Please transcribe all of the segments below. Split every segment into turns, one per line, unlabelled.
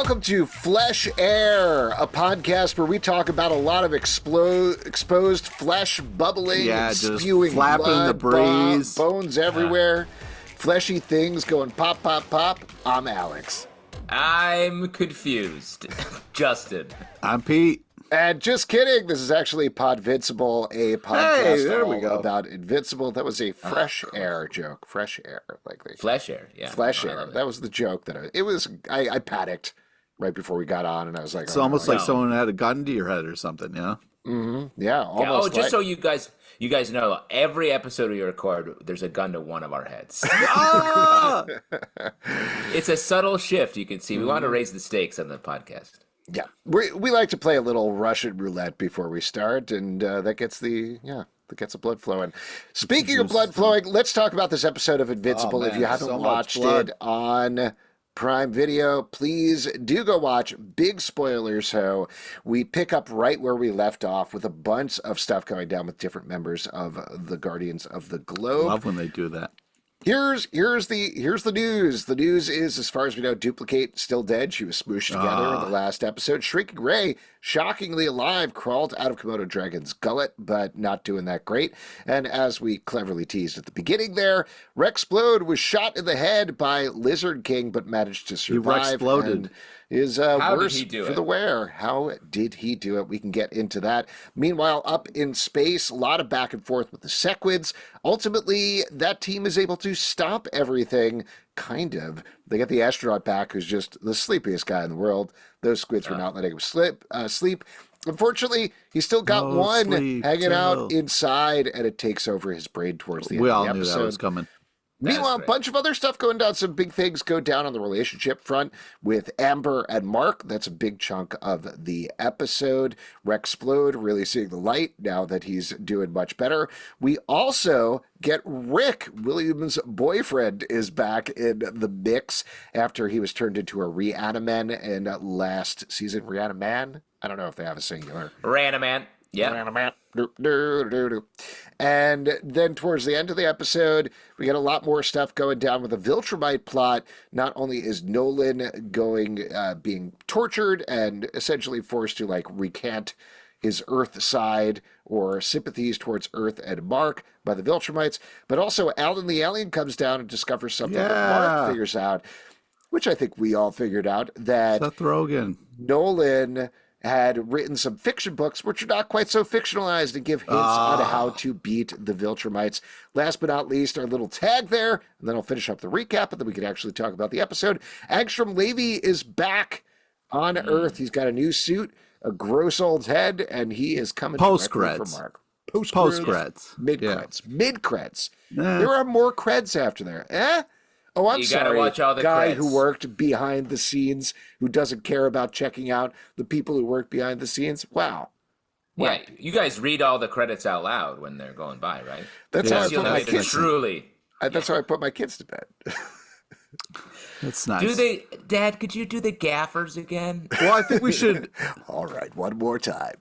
Welcome to Flesh Air, a podcast where we talk about a lot of exposed flesh bubbling and spewing
flapping
blood,
the breeze.
Bones everywhere, fleshy things going pop, pop, pop. I'm Alex.
I'm confused. Justin.
I'm Pete.
And just kidding, this is actually Podvincible, a podcast
there we go.
about Invincible. That was a fresh air joke. Fresh air, likely.
Flesh air, yeah.
Flesh air. That was the joke that I panicked right before we got on, and I was like,
It's almost like someone had a gun to your head or something, yeah?
Mm-hmm. Yeah, almost.
So you guys know, every episode we record, there's a gun to one of our heads. It's a subtle shift, you can see. We want to raise the stakes on the podcast.
Yeah, we like to play a little Russian roulette before we start, and that gets the blood flowing. Speaking of blood flowing, let's talk about this episode of Invincible. If you haven't watched it on Prime Video, please do go watch. Big spoilers, so we pick up right where we left off with a bunch of stuff going down with different members of the Guardians of the Globe.
Love when they do that.
Here's the news. The news is, as far as we know, Dupli-Kate still dead. She was smooshed together in the last episode. Shrieking Ray, shockingly alive, crawled out of Komodo Dragon's gullet, but not doing that great. And as we cleverly teased at the beginning there, Rex-Splode was shot in the head by Lizard King, but managed to survive.
He Rex-Sploded.
Is worse for the wear. How did he do it? We can get into that. Meanwhile, up in space, a lot of back and forth with the Sequids. Ultimately, that team is able to stop everything, kind of. They get the astronaut back, who's just the sleepiest guy in the world. Those squids were not letting him sleep. Unfortunately, he's still got one hanging out inside, and it takes over his brain towards the end of the episode. We all knew that was coming. Meanwhile, a bunch of other stuff going down. Some big things go down on the relationship front with Amber and Mark. That's a big chunk of the episode. Rex-Splode really seeing the light now that he's doing much better. We also get Rick, William's boyfriend, is back in the mix after he was turned into a Reaniman in last season. Reaniman? I don't know if they have a singular.
Reaniman. Yeah.
And then towards the end of the episode, we get a lot more stuff going down with the Viltrumite plot. Not only is Nolan being tortured and essentially forced to recant his Earth side or sympathies towards Earth and Mark by the Viltrumites, but also Alan the alien comes down and discovers something that Mark figures out, which I think we all figured out, that
Seth Rogen.
Nolan had written some fiction books which are not quite so fictionalized and give hints on how to beat the Viltrumites. Last but not least, our little tag there, and then I'll finish up the recap, and then we can actually talk about the episode. Angstrom Levy is back on Earth. He's got a new suit, a gross old head, and he is coming directly from Mark.
Post-creds.
Mid-creds. Mid-creds. There are more creds after there. Oh, I'm sorry.
Gotta watch all the
guy
creds.
Who worked behind the scenes, who doesn't care about checking out the people who work behind the scenes. Wow.
Yeah, you guys read all the credits out loud when they're going by, right?
That's how I put my kids. That's how I put my kids to bed.
That's nice.
Dad, could you do the gaffers again?
Well, I think we should.
All right, one more time.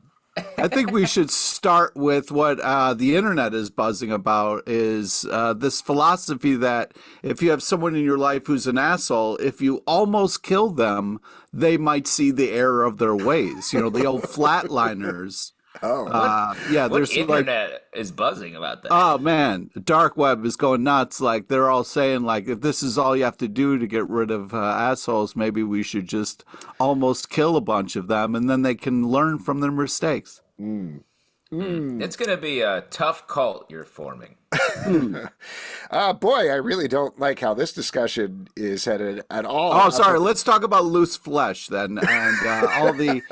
I think we should start with what the internet is buzzing about is this philosophy that if you have someone in your life who's an asshole, if you almost kill them, they might see the error of their ways. You know, the old flatliners.
There's internet is buzzing about that.
Oh man, the dark web is going nuts. Like they're all saying, if this is all you have to do to get rid of assholes, maybe we should just almost kill a bunch of them, and then they can learn from their mistakes.
It's going to be a tough cult you're forming.
Boy, I really don't like how this discussion is headed at all.
Oh, sorry. Let's talk about loose flesh then, and all the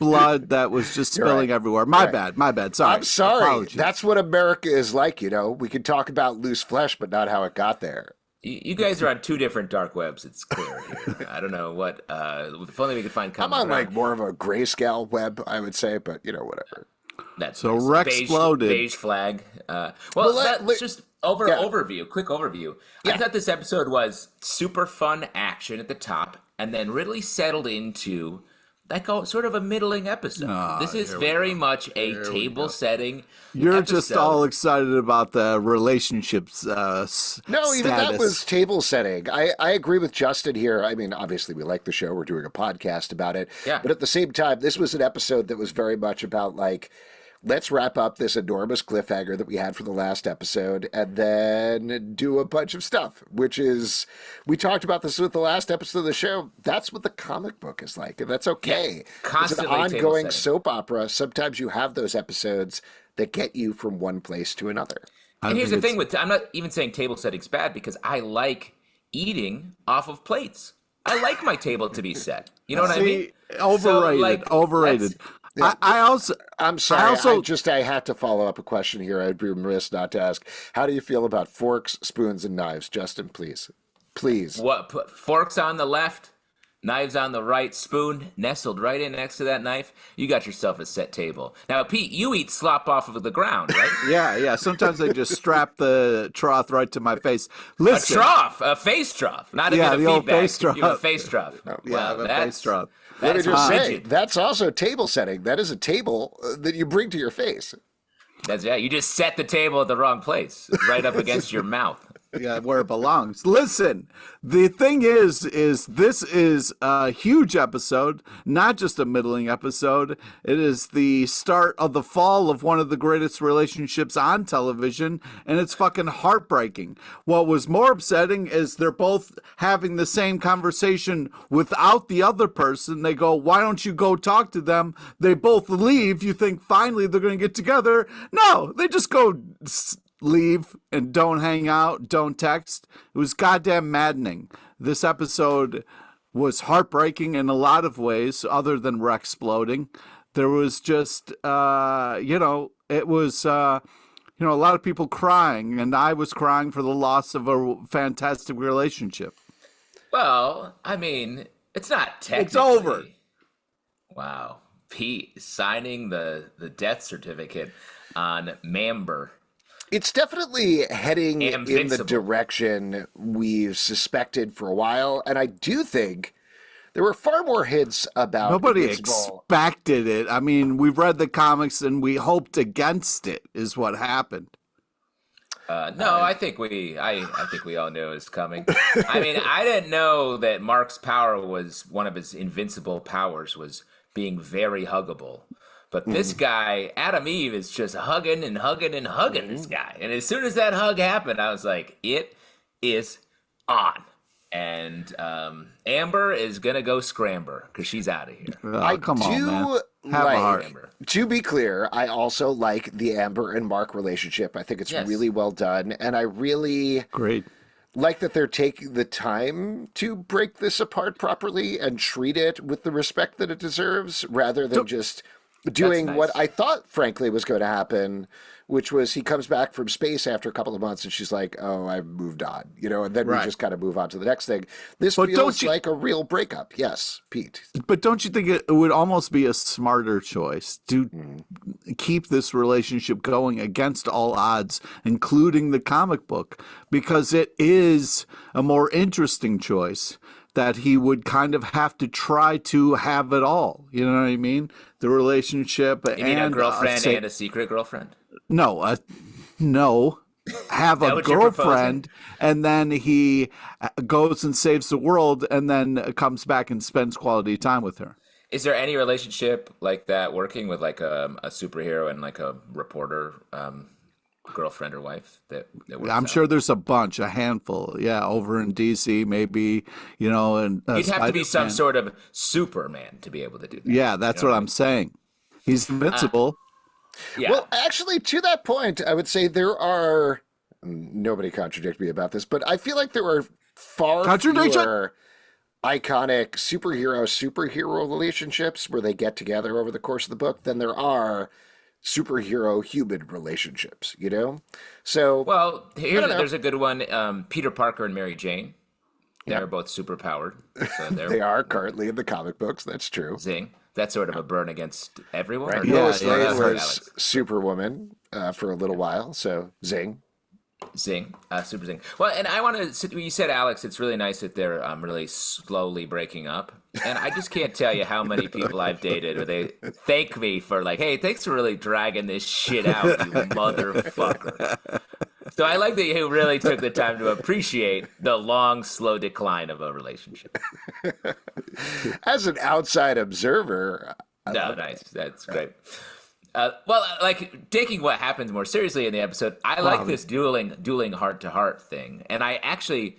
blood that was just spilling everywhere. My bad. Sorry.
I'm sorry.
Apologies.
That's what America is like, We can talk about loose flesh, but not how it got there.
You guys are on two different dark webs. It's clear here. I don't know what. If only we could find common
I'm on
ground.
more of a grayscale web, I would say, but whatever.
That's
so Rex-Splode.
Beige flag. Let's just overview. Quick overview. I thought this episode was super fun action at the top, and then really settled into like sort of a middling episode. This is very much a table setting.
You're
episode.
Just all excited about the relationships.
No, even that was table setting. I agree with Justin here. I mean, obviously we like the show. We're doing a podcast about it.
Yeah.
But at the same time, this was an episode that was very much about like, let's wrap up this enormous cliffhanger that we had for the last episode and then do a bunch of stuff, which is, we talked about this with the last episode of the show. That's what the comic book is like, and that's okay.
Yeah, constantly
it's an ongoing soap opera. Sometimes you have those episodes that get you from one place to another.
And here's the thing I'm not even saying table setting's bad because I like eating off of plates. I like my table to be set. You know what I mean?
Overrated. Overrated.
Yeah. I'm sorry. I had to follow up a question here. I'd be remiss not to ask. How do you feel about forks, spoons, and knives, Justin? Please.
What? Put forks on the left, knives on the right, spoon nestled right in next to that knife. You got yourself a set table. Now, Pete, you eat slop off of the ground, right?
Yeah. Sometimes I just strap the trough right to my face. Listen,
a face trough, not even a
the old
feedback.
face trough.
You have a face trough.
Face trough.
Let me just say, that's also table setting. That is a table that you bring to your face.
You just set the table at the wrong place, right up against your mouth.
Yeah, where it belongs. Listen, the thing is this is a huge episode, not just a middling episode. It is the start of the fall of one of the greatest relationships on television, and it's fucking heartbreaking. What was more upsetting is they're both having the same conversation without the other person. They go, why don't you go talk to them? They both leave. You think finally they're going to get together. No, they just go leave and don't hang out, don't text. It was goddamn maddening. This episode was heartbreaking in a lot of ways, other than Rex-Sploding. There was just, it was, a lot of people crying, and I was crying for the loss of a fantastic relationship.
Well, I mean, it's not technically.
It's over.
Wow. Pete signing the death certificate on Mamber.
It's definitely heading
Invincible.
in the direction we've suspected for a while, and I do think there were far more hints about
Nobody
Invincible.
Expected it. I mean, we've read the comics and we hoped against it is what happened.
No, I think we all knew it was coming. I mean, I didn't know that Mark's power was one of his invincible powers was being very huggable. But this guy, Adam Eve, is just hugging and hugging and hugging this guy. And as soon as that hug happened, I was like, it is on. And Amber is going to go scramber because she's out of here.
Oh,
come on, man. Have a heart.
To be clear, I also like the Amber and Mark relationship. I think it's really well done. And I really like that they're taking the time to break this apart properly and treat it with the respect that it deserves rather than just doing what I thought, frankly, was going to happen, which was he comes back from space after a couple of months and she's like, oh, I've moved on, and then we just kind of move on to the next thing. This feels like a real breakup. Yes, Pete.
But don't you think it would almost be a smarter choice to keep this relationship going against all odds, including the comic book, because it is a more interesting choice that he would kind of have to try to have it all. You know what I mean? The relationship
you mean a girlfriend and a secret girlfriend?
No, no. Have a girlfriend, and then he goes and saves the world, and then comes back and spends quality time with her.
Is there any relationship like that working with like a superhero and like a reporter? Girlfriend or wife that
I'm sure there's a handful, over in DC maybe, and
you'd have to be some sort of Superman to be able to do that.
Yeah, that's what I'm saying. He's invincible.
Well, actually, to that point, I would say there are nobody contradict me about this, but I feel like there are far fewer iconic superhero relationships where they get together over the course of the book than there are superhero human relationships, So
there's a good one. Peter Parker and Mary Jane. They're both super powered. So
they are currently in the comic books. That's true.
Zing. That's sort of a burn against everyone.
Right. Lois Lane was Superwoman for a little while. So zing.
Zing, super zing. Well, and I want to. You said, Alex, it's really nice that they're really slowly breaking up, and I just can't tell you how many people I've dated where they thank me for like, hey, thanks for really dragging this shit out, you motherfucker. So I like that you really took the time to appreciate the long, slow decline of a relationship.
As an outside observer,
No, nice. That's great. Well, like taking what happens more seriously in the episode, I like this dueling heart to heart thing, and I actually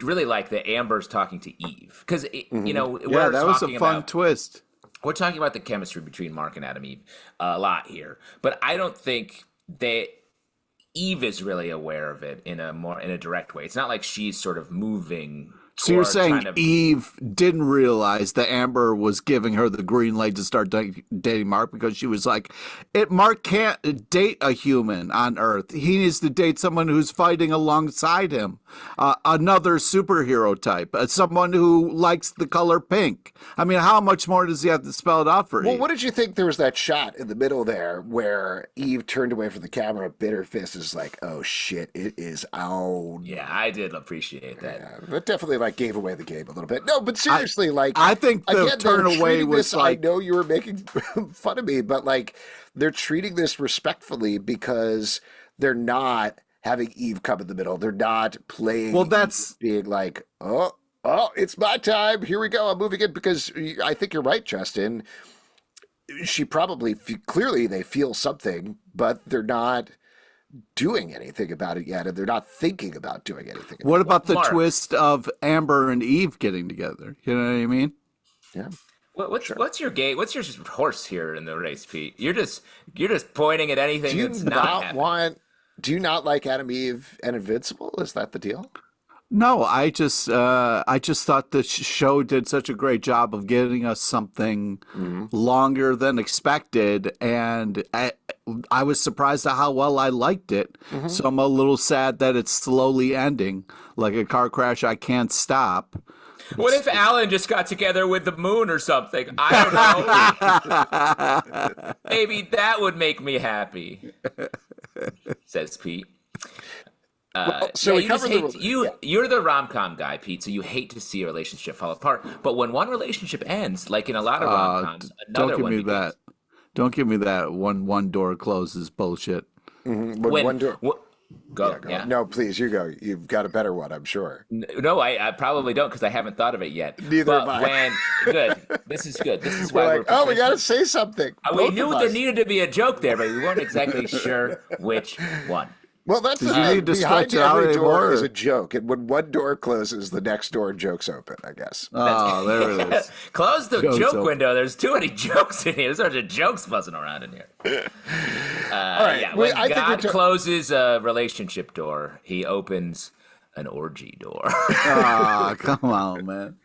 really like that Amber's talking to Eve because you know
that was a fun twist.
We're talking about the chemistry between Mark and Adam Eve a lot here, but I don't think Eve is really aware of it in a direct way. It's not like she's sort of moving.
So you're saying Eve didn't realize that Amber was giving her the green light to start dating Mark because she was like, Mark can't date a human on Earth. He needs to date someone who's fighting alongside him, another superhero type, someone who likes the color pink. I mean, how much more does he have to spell it out for
Well,
Eve?
what did you think? There was that shot in the middle there where Eve turned away from the camera, bit her fist, is like, oh shit, it is out.
Yeah, I did appreciate that.
Yeah, that definitely like gave away the game a little bit. No, but seriously,
I think the
again,
turn away was
this,
like,
I know you were making fun of me, but like they're treating this respectfully because they're not having Eve come in the middle. They're not playing.
Well, that's
being like, oh, it's my time. Here we go. I'm moving in because I think you're right, Justin. She probably clearly they feel something, but they're not doing anything about it yet, and they're not thinking about doing anything.
What about the twist of Amber and Eve getting together? You know what I mean?
Yeah.
What's your game? What's your horse here in the race, Pete? You're just pointing at anything that's not happening.
Do you not like Adam, Eve, and Invincible? Is that the deal?
No, I just thought the show did such a great job of getting us something longer than expected, and I was surprised at how well I liked it. So I'm a little sad that it's slowly ending, like a car crash I can't stop.
What if Alan just got together with the moon or something? I don't know. Maybe that would make me happy, says Pete.
So
you're the rom-com guy, Pete, so you hate to see a relationship fall apart. But when one relationship ends, like in a lot of rom-coms, another one begins.
That. Don't give me that one door closes bullshit.
When one door...
Go.
No, please, you go. You've got a better one, I'm sure.
No, I probably don't because I haven't thought of it yet.
Neither have I.
Good. This is good. This is why we're
we got to say something.
We knew there needed to be a joke there, but we weren't exactly sure which one.
Well, that's the
thing.
Behind every door is a joke, and when one door closes, the next door joke's open, I guess.
Oh, there it is.
Close the joke window. There's too many jokes in here. There's such a jokes buzzing around in here. All right. Yeah, when God closes a relationship door, he opens an orgy door.
Come on, man.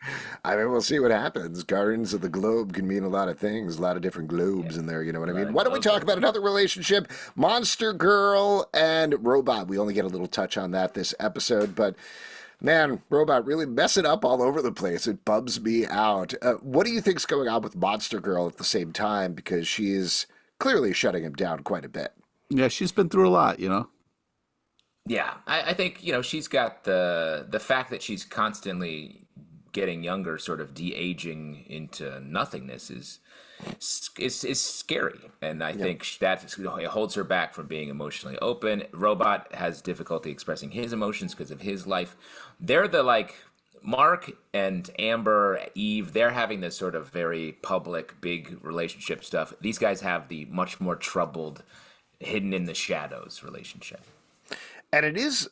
I mean, we'll see what happens. Guardians of the Globe can mean a lot of things, a lot of different globes in there, you know what I mean? Why don't we talk about another relationship, Monster Girl and Robot? We only get a little touch on that this episode, but man, Robot really messing up all over the place. It bums me out. What do you think's going on with Monster Girl at the same time? Because she is clearly shutting him down quite a bit.
Yeah, she's been through a lot, you know?
Yeah, I think, she's got the fact that she's constantly getting younger, sort of de-aging into nothingness is scary. And I think that holds her back from being emotionally open. Robot has difficulty expressing his emotions because of his life. They're Mark and Amber, Eve, they're having this sort of very public, big relationship stuff. These guys have the much more troubled, hidden in the shadows relationship.
And it is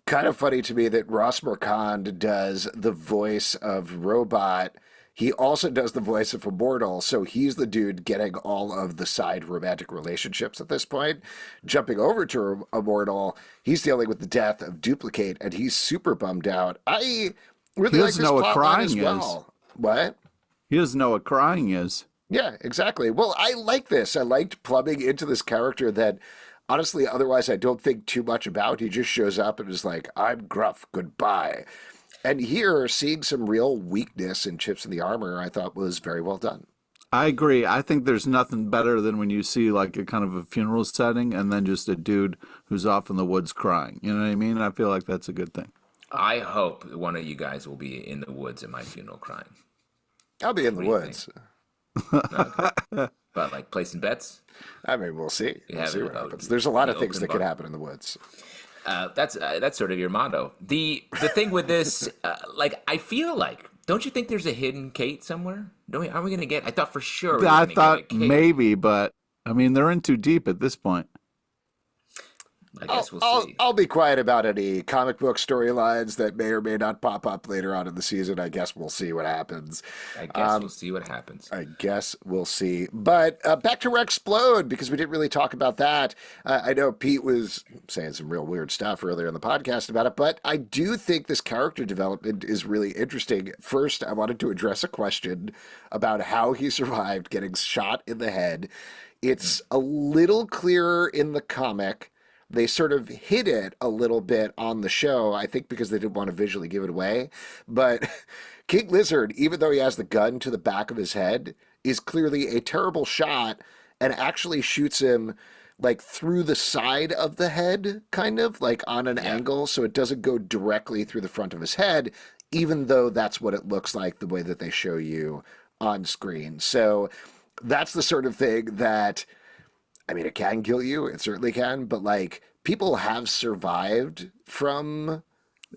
kind of funny to me that Ross Marquand does the voice of Robot. He also does the voice of Immortal, so he's the dude getting all of the side romantic relationships at this point. Jumping over to Immortal, he's dealing with the death of Dupli-Kate, and he's super bummed out. I really like this plot line as well. What?
He doesn't know what crying is.
Yeah, exactly. Well, I like this. I liked plumbing into this character that honestly, otherwise, I don't think too much about. He just shows up and is like, I'm gruff, goodbye. And here, seeing some real weakness and chips in the armor, I thought was very well done.
I agree. I think there's nothing better than when you see like a kind of a funeral setting and then just a dude who's off in the woods crying. You know what I mean? I feel like that's a good thing.
I hope one of you guys will be in the woods at my funeral crying.
I'll be in the woods.
Okay. But like placing bets?
I mean, we'll see. We'll see what happens. There's a
the
lot of things
open
that could
bar.
happen in the woods.
That's sort of your motto. The thing with this, like, I feel like, don't you think there's a hidden Kate somewhere? Aren't we going to get? I thought for sure. We were
I
gonna
thought
get a Kate.
maybe, but I mean, they're in too deep at this point.
I guess we'll see.
I'll be quiet about any comic book storylines that may or may not pop up later on in the season. I guess we'll see what happens.
I guess we'll see what happens.
I guess we'll see. But back to Rex-Splode, because we didn't really talk about that. I know Pete was saying some real weird stuff earlier in the podcast about it, but I do think this character development is really interesting. First, I wanted to address a question about how he survived getting shot in the head. It's a little clearer in the comic. They sort of hid it a little bit on the show, I think because they didn't want to visually give it away. But King Lizard, even though he has the gun to the back of his head, is clearly a terrible shot and actually shoots him like through the side of the head, kind of like on an angle. So it doesn't go directly through the front of his head, even though that's what it looks like the way that they show you on screen. So that's the sort of thing that, I mean, it can kill you. It certainly can. But like people have survived from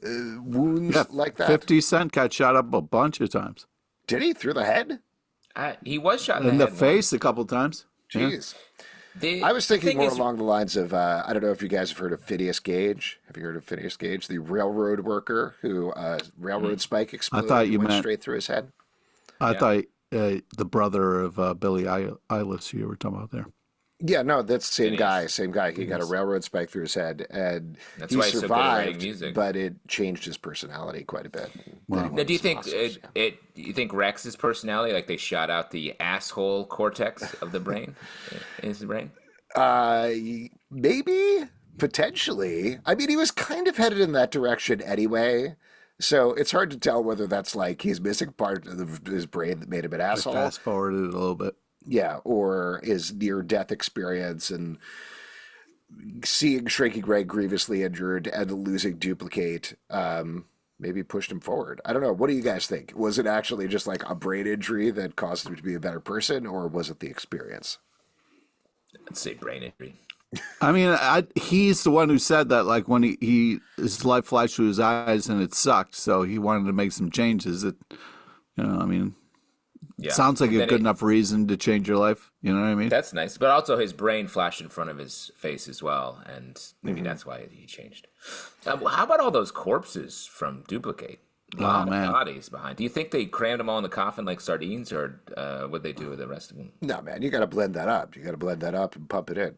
wounds like that.
50 Cent got shot up a bunch of times.
Did he? Through the head?
He was shot
in the
head
face a couple times.
Jeez.
Yeah.
I was thinking more along the lines of, I don't know if you guys have heard of Phineas Gage. Have you heard of Phineas Gage, the railroad worker who railroad spike exploded and went straight through his head?
I thought the brother of Billie Eilish you were talking about there.
Yeah, no, that's the same guy. Same guy. He got a railroad spike through his head, and
that's
he
why
survived,
so music.
but it changed his personality quite a bit.
Wow.
Now, do you think you think Rex's personality, like they shot out the asshole cortex of the brain, in his brain?
Maybe, potentially. I mean, he was kind of headed in that direction anyway. So it's hard to tell whether that's like he's missing part of his brain that made him an asshole.
Fast forwarded it a little bit.
Yeah, or his near-death experience and seeing Shrinking Ray grievously injured and losing Dupli-Kate maybe pushed him forward. I don't know. What do you guys think? Was it actually just like a brain injury that caused him to be a better person, or was it the experience?
I'd say brain injury.
I mean, he's the one who said that, like when his life flashed through his eyes and it sucked, so he wanted to make some changes. I mean. Yeah. Sounds like a good enough reason to change your life. You know what I mean?
That's nice. But also his brain flashed in front of his face as well. And maybe that's why he changed. How about all those corpses from Dupli-Kate? A lot of bodies behind. Do you think they crammed them all in the coffin like sardines, or what'd they do with the rest of them?
No, man. You got to blend that up. You got to blend that up and pump it in.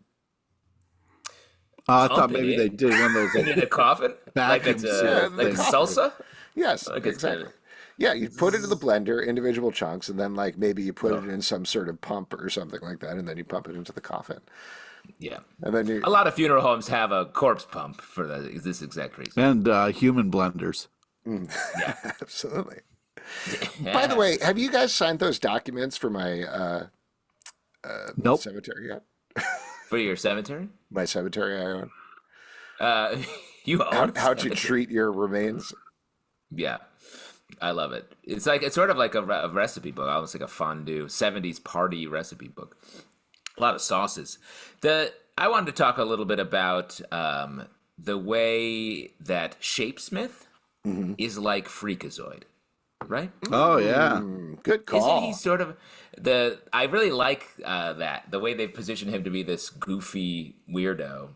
I thought maybe they did one of those.
In a coffin? Like it's like salsa?
Yes,
like
exactly. Yeah, you put it in the blender, individual chunks, and then like maybe you put it in some sort of pump or something like that, and then you pump it into the coffin.
Yeah,
and then
a lot of funeral homes have a corpse pump for this exact reason.
And human blenders.
Yeah,
absolutely. By the way, have you guys signed those documents for my
nope.
cemetery yet?
For your cemetery?
My cemetery I
own. You own?
How'd you treat your remains?
Yeah. I love it. It's sort of like a recipe book, almost like a fondue 70s party recipe book. A lot of sauces. I wanted to talk a little bit about the way that Shapesmith is like Freakazoid, right?
Oh yeah,
good call.
Isn't he sort of I really like that the way they position him to be this goofy weirdo.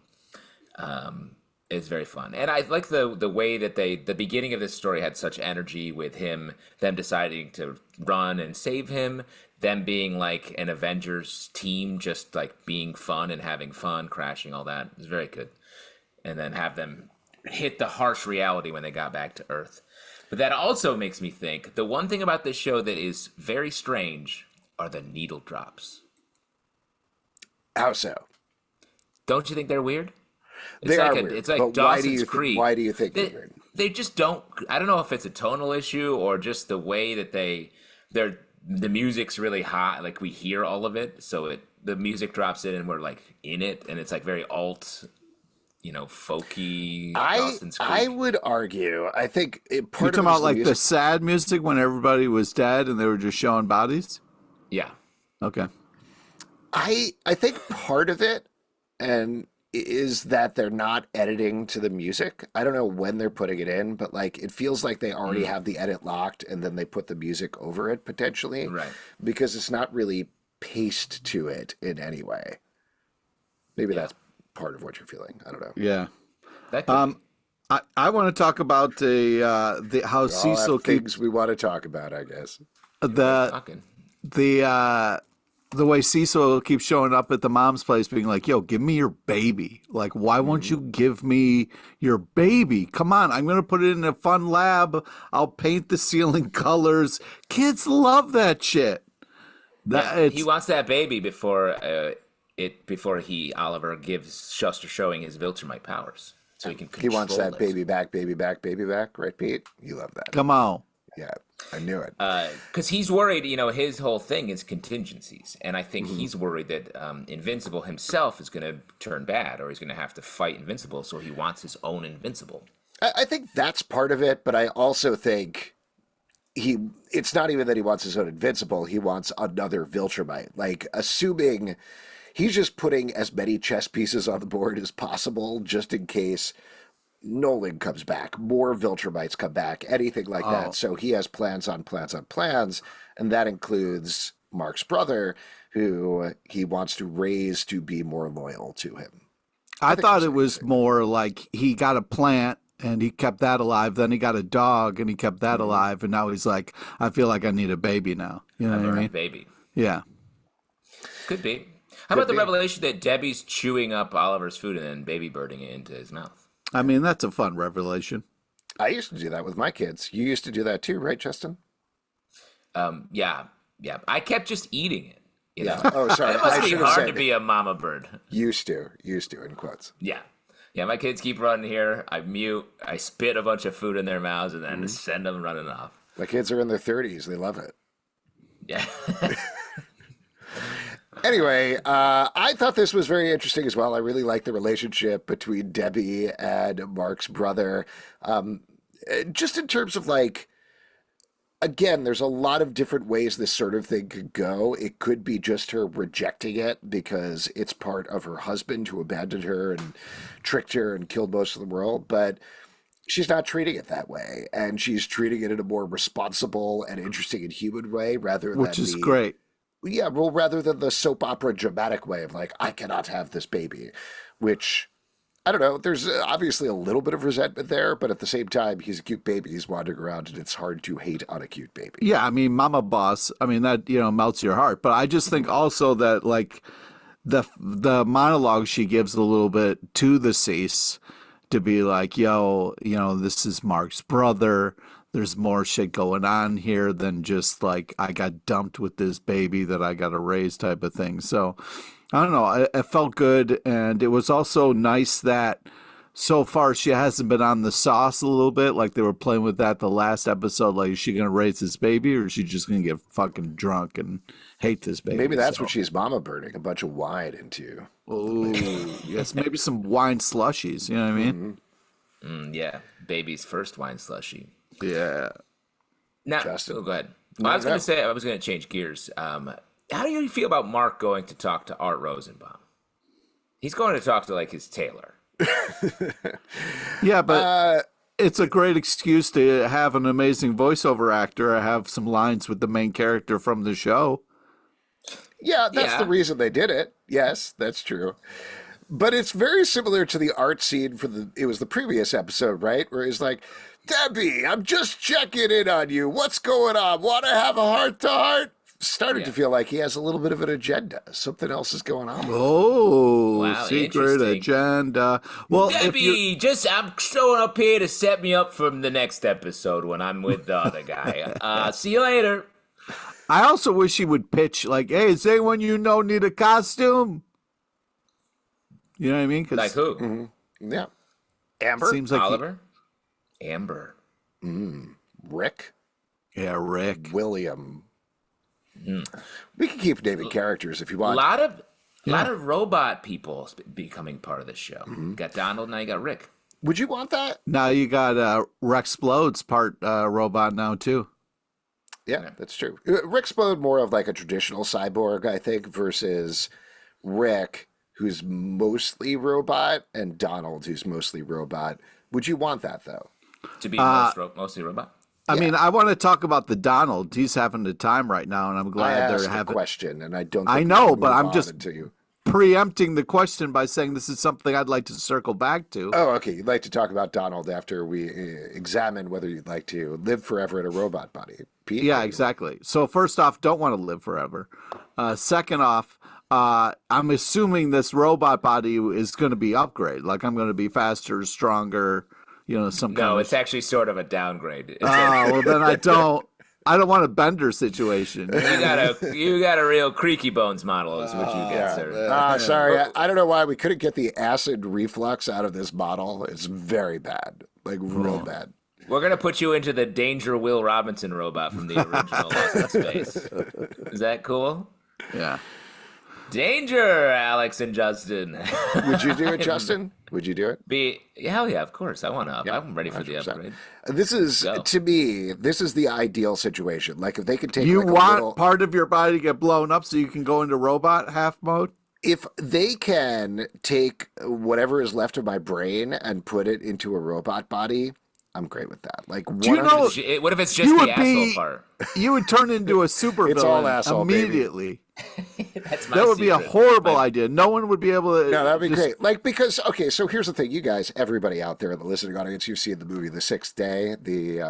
Is very fun. And I like the way that the beginning of this story had such energy with them deciding to run and save him, them being like an Avengers team, just like being fun and having fun, crashing, all that. It was very good. And then have them hit the harsh reality when they got back to Earth. But that also makes me think, the one thing about this show that is very strange are the needle drops.
How so?
Don't you think they're weird?
It's weird.
It's like Dawson's Creek.
Why do you think they're weird?
They just don't. I don't know if it's a tonal issue or just the way that they're the music's really hot, like we hear all of it, so the music drops in and we're like in it, and it's like very alt, folky. Dawson's Creek.
I would argue. I think
part you're talking about like the sad music when everybody was dead and they were just showing bodies.
Yeah.
Okay.
I think part of it is that they're not editing to the music. I don't know when they're putting it in, but like it feels like they already have the edit locked and then they put the music over it potentially.
Right.
Because it's not really paced to it in any way. Maybe that's part of what you're feeling. I don't know.
Yeah. I want to talk about the how Cecil
things we want to talk about, I guess.
The way Cecil keeps showing up at the mom's place being like, yo, give me your baby. Like, why won't you give me your baby? Come on, I'm going to put it in a fun lab. I'll paint the ceiling colors. Kids love that shit.
He wants that baby before Oliver starts showing his Viltrumite powers. So he can control
He wants that baby back, right, Pete? You love that.
Come on.
Yeah, I knew it.
Because he's worried, his whole thing is contingencies. And I think he's worried that Invincible himself is going to turn bad, or he's going to have to fight Invincible, so he wants his own Invincible.
I think that's part of it, but I also think it's not even that he wants his own Invincible, he wants another Viltrumite. Like, assuming he's just putting as many chess pieces on the board as possible just in case Nolan comes back, more Viltrumites come back, anything like that. So he has plans on plans on plans, and that includes Mark's brother, who he wants to raise to be more loyal to him.
I thought it was more like he got a plant and he kept that alive. Then he got a dog and he kept that alive. And now he's like, I feel like I need a baby now. You know what I mean?
Baby.
Yeah.
Could be. How about the revelation that Debbie's chewing up Oliver's food and then baby birding it into his mouth?
I mean, that's a fun revelation.
I used to do that with my kids. You used to do that too, right, Justin?
Yeah. I kept just eating it.
Yeah. Oh, sorry.
It must be hard to be a mama bird.
Used to, in quotes.
Yeah. Yeah, my kids keep running here. I mute. I spit a bunch of food in their mouths and then send them running off.
My kids are in their 30s. They love it.
Yeah.
Anyway, I thought this was very interesting as well. I really like the relationship between Debbie and Mark's brother. Just in terms of like, again, there's a lot of different ways this sort of thing could go. It could be just her rejecting it because it's part of her husband who abandoned her and tricked her and killed most of the world. But she's not treating it that way. And she's treating it in a more responsible and interesting and human way rather than
which is great.
Yeah, well, rather than the soap opera dramatic way of like, I cannot have this baby, which, I don't know, there's obviously a little bit of resentment there, but at the same time, he's a cute baby. He's wandering around, and it's hard to hate on a cute baby.
Yeah, I mean, Mama Boss, I mean, that, melts your heart. But I just think also that, like, the monologue she gives a little bit to the Cease to be like, yo, this is Mark's brother. There's more shit going on here than just like I got dumped with this baby that I got to raise type of thing. So I don't know. It felt good. And it was also nice that so far she hasn't been on the sauce a little bit. Like they were playing with that the last episode. Like, is she going to raise this baby or is she just going to get fucking drunk and hate this baby?
Maybe that's what she's mama birding, a bunch of wine into.
Oh, yes. Maybe some wine slushies. You know what I mean?
Yeah. Baby's first wine slushie.
Yeah.
Now,
Justin.
go ahead. I was going to change gears. How do you feel about Mark going to talk to Art Rosenbaum? He's going to talk to like his tailor.
Yeah, but it's a great excuse to have an amazing voiceover actor or have some lines with the main character from the show.
Yeah, that's the reason they did it. Yes, that's true. But it's very similar to the art scene it was the previous episode, right? Where he's like, Debbie, I'm just checking in on you. What's going on? Want to have a heart-to-heart? Started to feel like he has a little bit of an agenda. Something else is going on.
Oh,
wow,
secret agenda. Well,
Debbie, I'm showing up here to set me up for the next episode when I'm with the other guy. See you later.
I also wish he would pitch like, hey, is anyone need a costume? You know what I mean?
Like who?
Mm-hmm. Yeah. Amber?
Seems like Oliver? Amber.
Rick?
Yeah, Rick.
William. We can keep naming characters if you want.
A lot of robot people becoming part of this show. You got Donald, now you got Rick.
Would you want that?
Now you got Rex-Splode's part robot now too.
Yeah, that's true. Rex-Splode more of like a traditional cyborg, I think, versus Rick, who's mostly robot, and Donald, who's mostly robot. Would you want that, though?
To be mostly robot?
I mean, I want to talk about the Donald. He's having the time right now, and I'm glad they're having
a question, and I don't.
I know, but I'm just preempting the question by saying this is something I'd like to circle back to.
Oh, okay. You'd like to talk about Donald after we examine whether you'd like to live forever in a robot body. Pete,
yeah, exactly. So first off, don't want to live forever. Second off, I'm assuming this robot body is going to be upgraded. Like I'm going to be faster, stronger. Some kind of.
No, it's actually sort of a downgrade.
Well, then I don't want a Bender situation.
You got a real creaky bones model is what you get, sir.
Sorry, I don't know why we couldn't get the acid reflux out of this model. It's very bad, like real bad.
We're gonna put you into the Danger Will Robinson robot from the original Lost in Space. Is that cool?
Yeah.
Danger, Alex and Justin.
Would you do it, Justin? Would you do it?
Hell yeah, of course. I want to. Yeah, I'm ready for 100%. The upgrade.
This is, to me, this is the ideal situation. Like if they could take
you
like
want part of your body to get blown up so you can go into robot half mode?
If they can take whatever is left of my brain and put it into a robot body, I'm great with that. Like,
what if it's just the asshole part?
You would turn into a supervillain
it's all asshole,
immediately.
That's my
that would
secret.
be a horrible idea. No one would be able to.
No, that'd be great. Like because so here's the thing, you guys, everybody out there in the listening audience, you've seen the movie The Sixth Day, the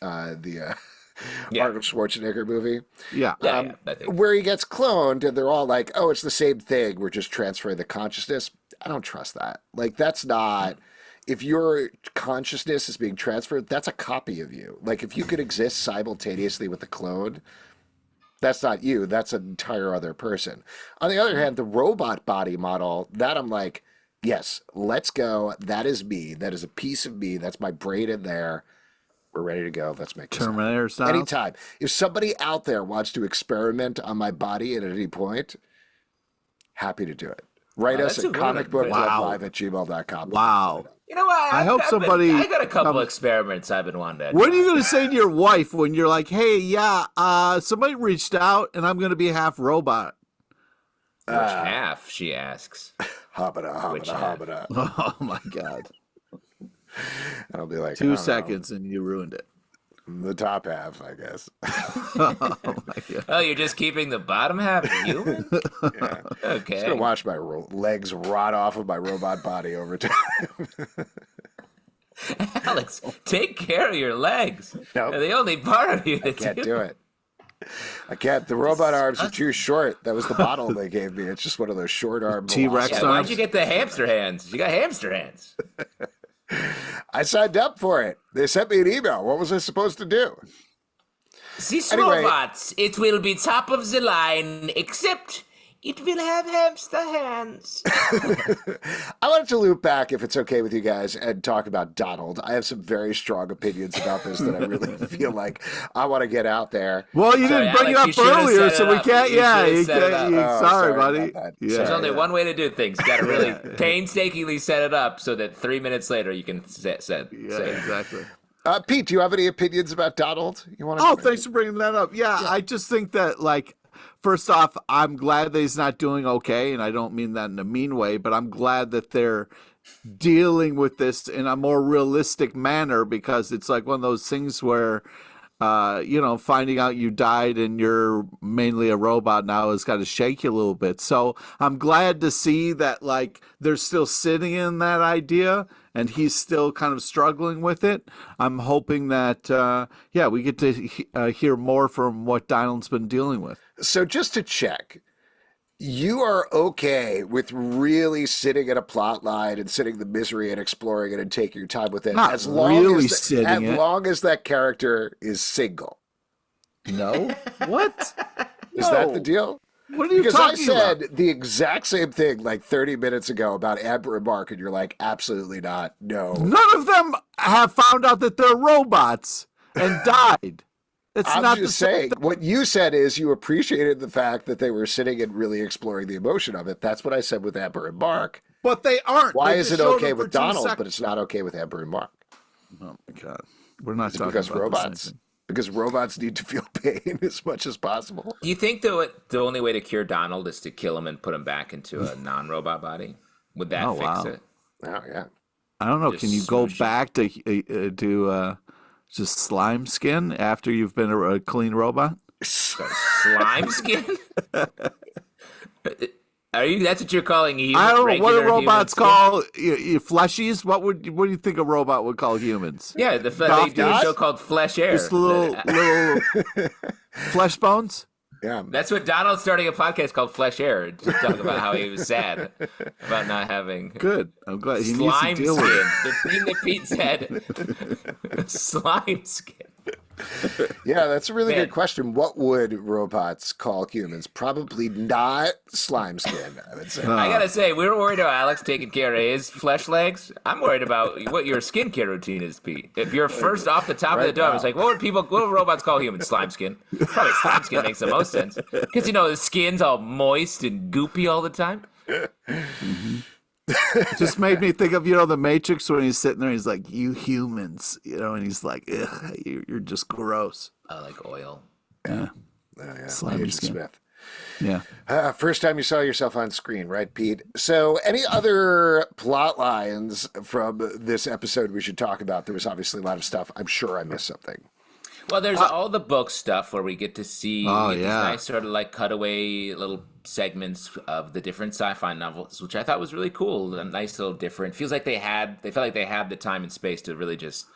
Arnold Schwarzenegger movie.
Yeah.
Where he gets cloned and they're all like, oh, it's the same thing. We're just transferring the consciousness. I don't trust that. Like that's not. If your consciousness is being transferred, that's a copy of you. Like if you could exist simultaneously with the clone, that's not you. That's an entire other person. On the other hand, the robot body model, that I'm like, yes, let's go. That is me. That is a piece of me. That's my brain in there. We're ready to go. Let's make this
Terminator style.
Anytime. If somebody out there wants to experiment on my body at any point, happy to do it. Write us at comicbooklive@gmail.com.
Wow.
You know what?
I hope somebody.
I got a couple experiments I've been wanting to.
What are you going to say to your wife when you're like, "Hey, somebody reached out, and I'm going to be half robot"?
Which half? She asks.
Habada.
Oh my god!
And I'll be like
2 seconds, and you ruined it.
The top half, I guess.
Oh my god!
Oh, you're just keeping the bottom half human?
Yeah.
Okay.
Just gonna watch my legs rot off of my robot body over time.
Alex, take care of your legs.
Nope.
They're the only part of you that
I can't do it. I can't. The robot arms are too short. That was the bottle they gave me. It's just one of those short arm
T-Rex arms.
Why'd you get the hamster hands? You got hamster hands.
I signed up for it. They sent me an email. What was I supposed to do?
This robot, it will be top of the line, except it will have hamster hands.
I wanted to loop back, if it's okay with you guys, and talk about Donald. I have some very strong opinions about this that I really feel like I want to get out there.
Well, you didn't bring
Alex,
it up earlier, so we can't. Sorry, buddy.
There's only one way to do things. You got to really painstakingly set it up so that 3 minutes later you can say it.
Exactly.
Pete, do you have any opinions about Donald? You want?
Thanks for bringing that up. Yeah, I just think that first off, I'm glad that he's not doing okay, and I don't mean that in a mean way, but I'm glad that they're dealing with this in a more realistic manner, because it's like one of those things where, finding out you died and you're mainly a robot now is got to shake you a little bit. So I'm glad to see that they're still sitting in that idea and he's still kind of struggling with it. I'm hoping that, we get to hear more from what Donald's been dealing with.
So just to check, you are okay with really sitting at a plot line and sitting the misery and exploring it and taking your time with it, as long as that character is single.
No? What?
Is that the deal?
What are you talking about?
Because I said the exact same thing 30 minutes ago about Amber and Mark, and you're like, absolutely not. No.
None of them have found out that they're robots and died. It's
I'm
not
just saying, what you said is you appreciated the fact that they were sitting and really exploring the emotion of it. That's what I said with Amber and Mark.
But they aren't.
Why
They
is
just
it
showed
okay
them for
with
2
Donald,
seconds.
but it's not okay with Amber and Mark?
Oh my God, we're not
Is it
talking
because
about
robots?
the same thing.
Because robots need to feel pain as much as possible.
Do you think the only way to cure Donald is to kill him and put him back into a non-robot body? Would that fix it?
Oh yeah.
I don't know.
Just
Can you go
smoosh
back to just slime skin after you've been a clean robot?
Slime skin? That's what you're calling human?
I don't know what do robots call fleshies. What do you think a robot would call humans?
Yeah, they do a show called Flesh Air.
Just little flesh bones.
Yeah.
That's what Donald's starting a podcast called Flesh Air to talk about how he was sad about not having.
Good. I'm glad he
slime
needs to deal
skin.
with it.
The thing that Pete said. Slime skin.
Yeah, that's a really good question. What would robots call humans? Probably not slime skin, I would say.
I gotta say, we were worried about Alex taking care of his flesh legs. I'm worried about what your skincare routine is, Pete. If you're first off the top of the dome, it's like, what would robots call humans? Slime skin. Probably slime skin makes the most sense. Because, the skin's all moist and goopy all the time.
Mm-hmm. Just made me think of the Matrix when he's sitting there. He's like, "You humans," and he's like, "Ugh, you're just gross."
I like oil.
Yeah,
Slimy Agent Smith.
Yeah.
First time you saw yourself on screen, right, Pete? So, any other plot lines from this episode we should talk about? There was obviously a lot of stuff. I'm sure I missed something.
Well, there's all the book stuff where we get to see these nice sort of like cutaway little segments of the different sci-fi novels, which I thought was really cool. A nice little different. They felt like they had the time and space to really just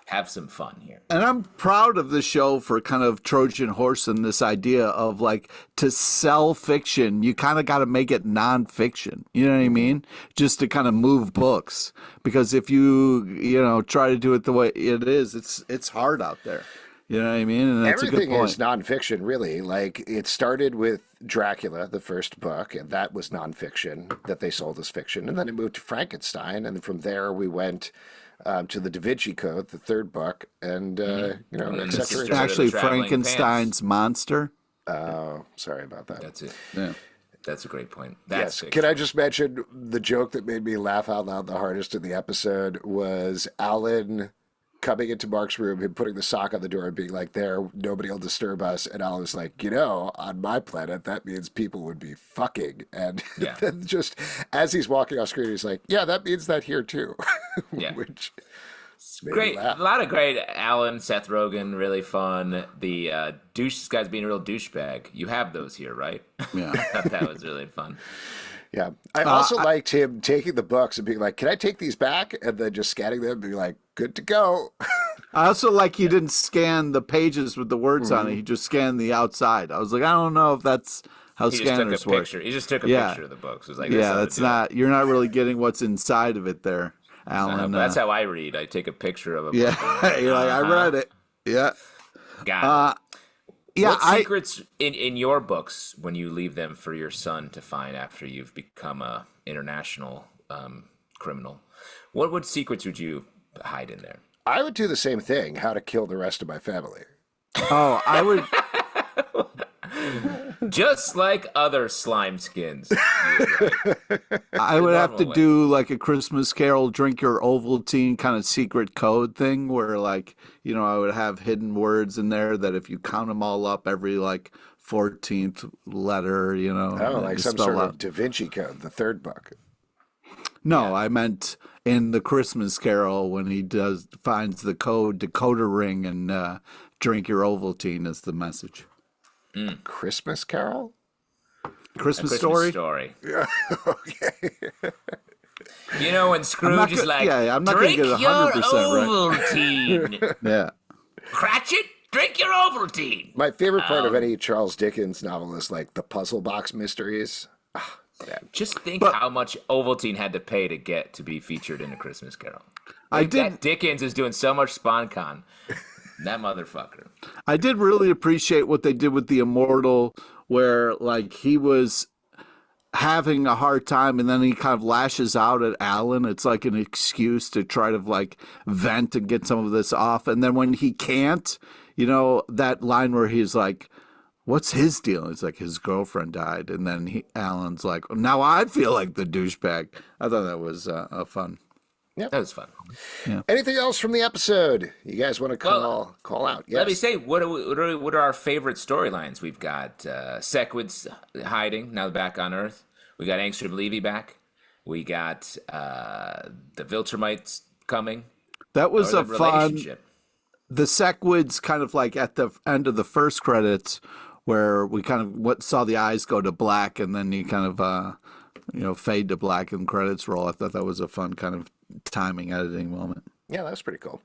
have some fun here.
And I'm proud of the show for kind of Trojan horse and this idea of like to sell fiction, you kind of got to make it nonfiction. You know what I mean? Just to kind of move books, because if you try to do it the way it is, it's hard out there. You know what I mean? And that's
Everything
a good point.
is nonfiction, really. Like, it started with Dracula, the first book, and that was nonfiction that they sold as fiction. And then it moved to Frankenstein, and from there we went to the Da Vinci Code, the third book, and et cetera.
It's actually Frankenstein's monster.
Oh, sorry about that.
That's it.
Yeah.
That's a great point.
Yes. Can I just mention the joke that made me laugh out loud the hardest in the episode was Alan coming into Mark's room, him putting the sock on the door and being like, "There, nobody will disturb us." And Alan was like, on my planet, that means people would be fucking. And then just as he's walking off screen, he's like, "Yeah, that means that here too."
Yeah.
Which
great, a lot of great Alan, Seth Rogen, really fun. The this guy's being a real douchebag. You have those here, right?
Yeah.
I thought that was really fun.
Yeah. I also liked him taking the books and being like, "Can I take these back?" And then just scanning them and being like, "Good to go."
I also like he didn't scan the pages with the words on it. He just scanned the outside. I was like, I don't know if that's how scanners work.
He just took a picture of the books. It was like,
that's not. You're not really getting what's inside of it there, Alan.
That's how I read. I take a picture of a book.
Yeah, you're like, I read it. Yeah.
Got it.
Yeah,
what secrets in your books when you leave them for your son to find after you've become a international criminal? What secrets would you hide in there?
I would do the same thing. How to kill the rest of my family.
Oh, I would.
Just like other slime skins.
I would have to do like a Christmas Carol, drink your Ovaltine kind of secret code thing where like, I would have hidden words in there that if you count them all up every like 14th letter,
Oh, like some sort of Da Vinci Code, the third book.
No, I meant in the Christmas Carol when he finds the decoder ring and drink your Ovaltine is the message.
Christmas Carol?
Christmas Story?
Yeah. Okay.
When Scrooge is like,
I'm not
drink
gonna get 100%
your Ovaltine.
Yeah.
Cratchit, drink your Ovaltine.
My favorite part of any Charles Dickens novel is like the puzzle box mysteries.
Just think how much Ovaltine had to pay to get to be featured in A Christmas Carol. That Dickens is doing so much SpawnCon. That motherfucker.
I did really appreciate what they did with the Immortal, where like he was having a hard time, and then he kind of lashes out at Alan. It's like an excuse to try to like vent and get some of this off. And then when he can't, that line where he's like, what's his deal? It's like his girlfriend died. And then Alan's like, now I feel like the douchebag. I thought that was fun.
Yeah,
that was fun.
Yeah. Anything else from the episode you guys want to call out? Yes.
Let me say, what are our favorite storylines? We've got Sequid's hiding, now back on Earth. We got Angstrom Levy back. We got the Viltrumites coming.
That was a fun... The Sequid's kind of like at the end of the first credits where we kind of saw the eyes go to black and then you kind of fade to black and credits roll. I thought that was a fun kind of timing editing moment.
Yeah, that was pretty cool.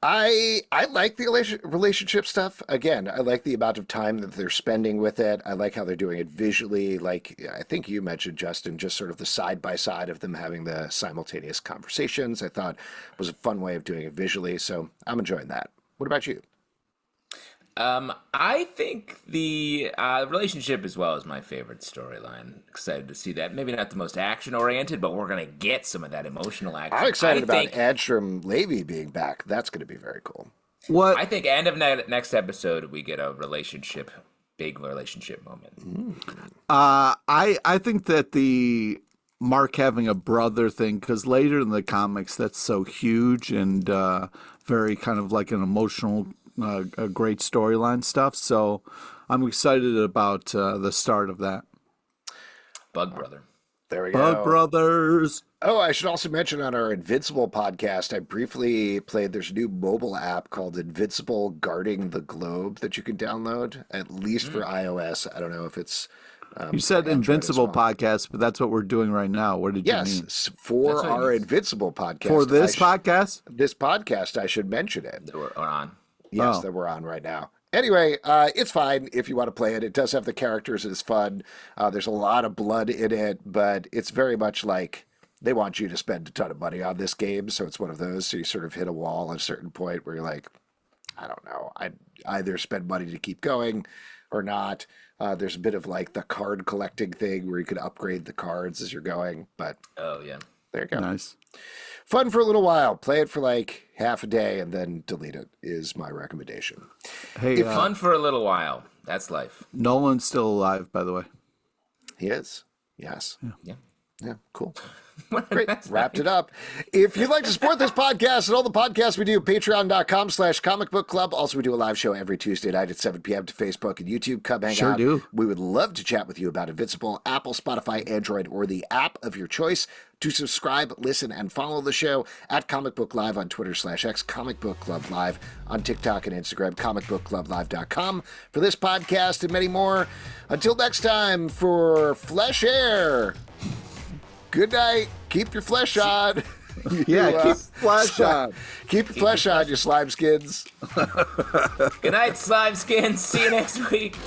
I like the relationship stuff. Again, I like the amount of time that they're spending with it. I like how they're doing it visually. Like I think you mentioned, Justin, just sort of the side by side of them having the simultaneous conversations. I thought was a fun way of doing it visually. So I'm enjoying that. What about you?
I think the relationship as well is my favorite storyline. Excited to see that. Maybe not the most action-oriented, but we're going to get some of that emotional action.
I'm excited about Angstrom Levy being back. That's going to be very cool.
What?
I think end of next episode, we get a big relationship moment.
I think that the Mark having a brother thing, because later in the comics, that's so huge and very kind of like an emotional a great storyline stuff, so I'm excited about the start of that.
Bug Brother.
There we go.
Bug Brothers.
Oh, I should also mention on our Invincible podcast, I briefly played, there's a new mobile app called Invincible Guarding the Globe that you can download, at least for iOS. I don't know if it's...
you said Invincible podcast, but that's what we're doing right now. What did you mean?
Yes, for our Invincible podcast.
For this podcast?
This podcast, I should mention it.
That we're on.
Yes, that we're on right now. Anyway, it's fine if you want to play it. It does have the characters. It's fun. There's a lot of blood in it, but it's very much like they want you to spend a ton of money on this game. So it's one of those. So you sort of hit a wall at a certain point where you're like, I don't know. I'd either spend money to keep going or not. There's a bit of like the card collecting thing where you can upgrade the cards as you're going. But
oh, yeah.
There you go.
Nice.
Fun for a little while. Play it for like half a day and then delete it is my recommendation.
Hey,
fun for a little while. That's life.
Nolan's still alive, by the way.
He is. Yes.
Yeah.
Cool. Great. Wrapped it up. If you'd like to support this podcast and all the podcasts we do, patreon.com/Comic Book Club. Also, we do a live show every Tuesday night at 7 p.m. to Facebook and YouTube. Come hang out.
Do.
We would love to chat with you about Invincible, Apple, Spotify, Android, or the app of your choice. To subscribe, listen, and follow the show at Comic Book Live on Twitter/X, Comic Book Club Live on TikTok and Instagram, comicbookclublive.com. For this podcast and many more, until next time, for Flesh Air, good night. Keep your flesh on.
Keep flesh on.
Keep your flesh on, you slime skins.
Good night, slime skins. See you next week.